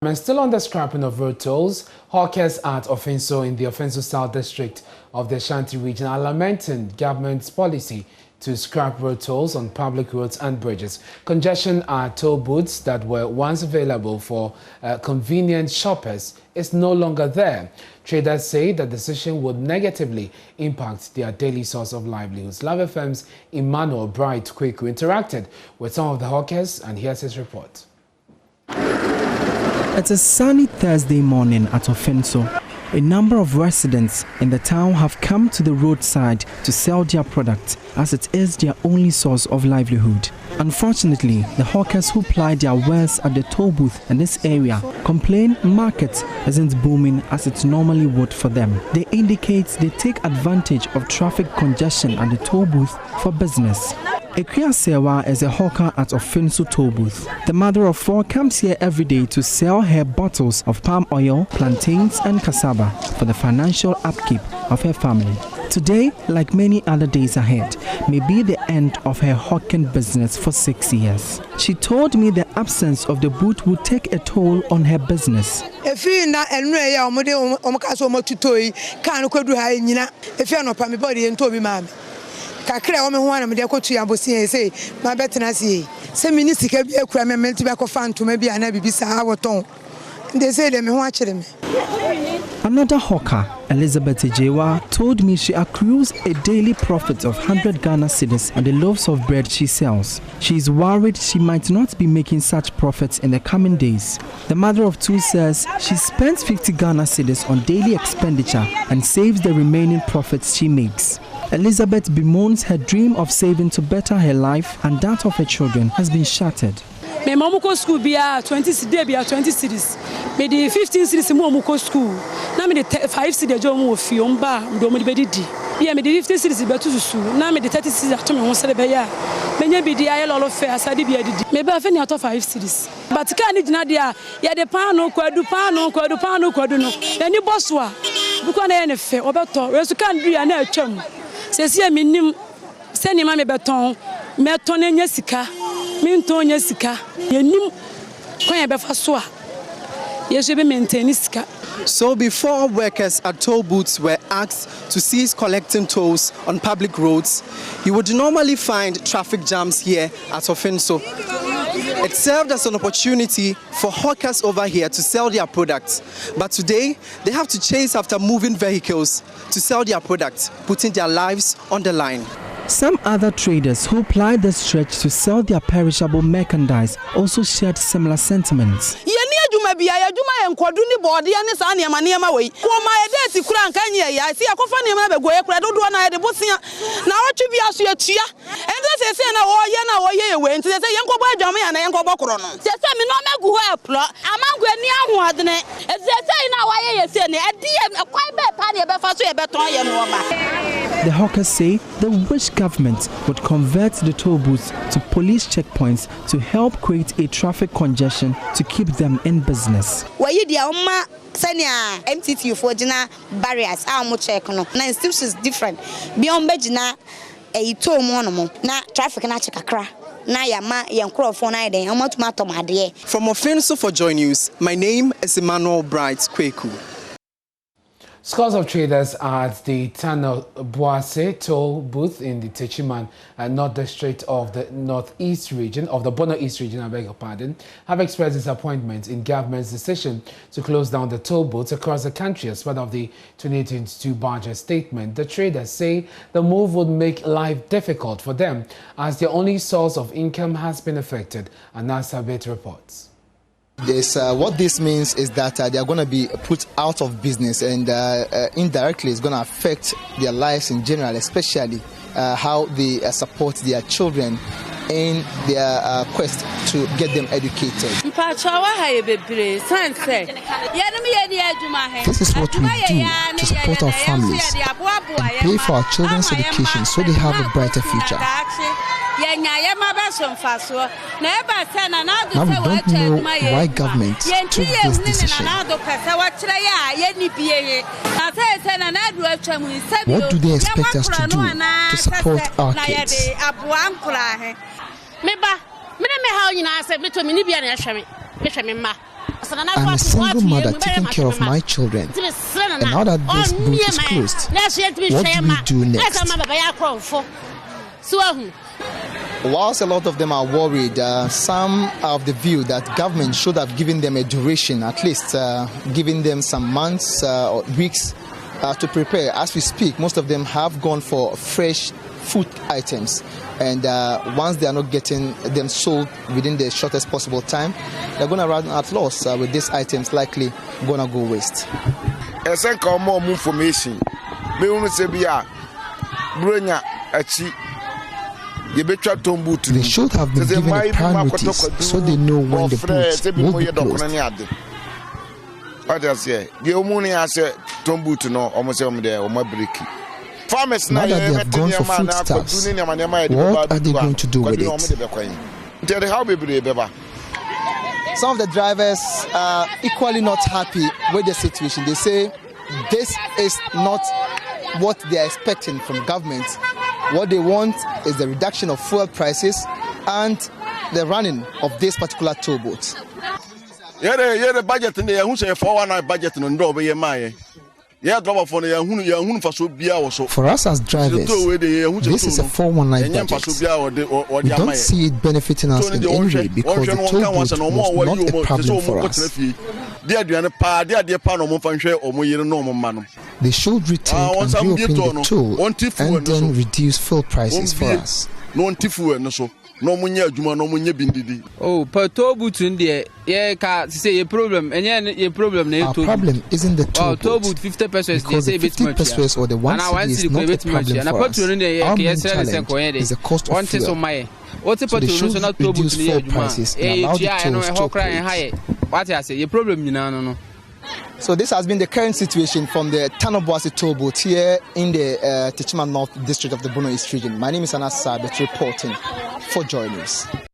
And still on the scrapping of road tolls, hawkers at Ofinso in the Ofinso South District of the Ashanti region are lamenting government's policy to scrap road tolls on public roads and bridges. Congestion at toll booths that were once available for convenient shoppers is no longer there. Traders say the decision would negatively impact their daily source of livelihoods. Love FM's Emmanuel Bright Kweku interacted with some of the hawkers, and here's his report. It's a sunny Thursday morning at Ofinso. A number of residents in the town have come to the roadside to sell their products, as it is their only source of livelihood. Unfortunately, the hawkers who ply their wares at the toll booth in this area complain market isn't booming as it normally would for them. They indicate they take advantage of traffic congestion at the toll booth for business. Ekria Sewa is a hawker at Ofinso toll booth. The mother of four comes here every day to sell her bottles of palm oil, plantains and cassava for the financial upkeep of her family. Today, like many other days ahead, may be the end of her hawking business for 6 years. She told me the absence of the booth would take a toll on her business. Kakra o me ho ana me de akotu abosi say ma betena say mini sika bi akura me menti be kofa ntoma bi ana bibisa awoton they say dem ho akire me. Another hawker, Elizabeth Ejewa, told me she accrues a daily profit of 100 Ghana cedis on the loaves of bread she sells. She is worried she might not be making such profits in the coming days. The mother of two says she spends 50 Ghana cedis on daily expenditure and saves the remaining profits she makes. Elizabeth bemoans her dream of saving to better her life and that of her children has been shattered. My mom go school be 20 cities. Me the 15 cities mom go school. Na me the 5 cities jo mo fi on ba ndo mo be didi. Yeah me the 50 cities be to susu. Na me the 30 cities ato me ho sele be ya. Me nya bi di aye lolo fe asade bi didi. Me ba fe ni ato 5 cities. But ka ni gina dia ya de paano kwadu no. Eni boss wa. Buko na ye ne fe obeto. Resu kan du ya na atwam. Sesi minim seni ma me beton meton enya sika minton enya sika yenim kwan be fa so a yeso be maintain sika. So before workers at toll booths were asked to cease collecting tolls on public roads, you would normally find traffic jams here at Ofinso. It served as an opportunity for hawkers over here to sell their products. But today, they have to chase after moving vehicles to sell their products, putting their lives on the line. Some other traders who plied the stretch to sell their perishable merchandise also shared similar sentiments. The hawkers say they wish government would convert the toll booths to police checkpoints to help create a traffic congestion to keep them in business. MTT for Jina barriers, our check no. Now institutions different. Beyond Bejina, a toll monomo, na traffic na chakra. Na yama yankro for na den. I'm tomato my dear. From Ofinso for Joy News, my name is Emmanuel Bright Kweku. Scores of traders at the Tano Boase toll booth in the Techiman North District of the Northeast region, of the Bono East region, I beg your pardon, have expressed disappointment in government's decision to close down the toll booths across the country as part of the 2022 budget statement. The traders say the move would make life difficult for them as their only source of income has been affected. Anasabet reports. Yes, what this means is that they are going to be put out of business, and indirectly it's going to affect their lives in general, especially how they support their children in their quest to get them educated. This is what we do to support our families and pay for our children's education so they have a brighter future. Now we don't know why government took this decision. What do they expect us to do to support our kids? I'm a single mother taking care of my children. And now that this booth is closed, what do we do next? Whilst a lot of them are worried, some are of the view that government should have given them a duration, at least giving them some months or weeks to prepare. As we speak, most of them have gone for fresh food items, and once they are not getting them sold within the shortest possible time, they're going to run at loss with these items likely going to go waste. More information. They should have been given a prime notice so they know when the booth will be closed. Now that they have gone for foodstuffs, what are they going to do with it? Some of the drivers are equally not happy with the situation. They say this is not what they are expecting from government. What they want is the reduction of fuel prices and the running of this particular toll boat. The budget in the Yahoo 419 budget on Dobe. For us as drivers, this is a 419 budget. We don't see it benefiting us in any way because the toll boat was not a problem for us. They should retain and reopen the toll and then reduce fuel prices for us. Oh, per toll boot in there, yeah, say a problem, and yeah, problem. Our problem isn't the toll boot 50 pesos, because the 50 pesos or the 1 cedi is not a problem for us. Our main challenge is the cost of fuel. So they should reduce fuel prices and allow the tolls to operate. What I say, your problem, no. So this has been the current situation from the Tanoboasi toll boat here in the Techiman North District of the Bono East region. My name is Anas Sabet reporting for Joy News.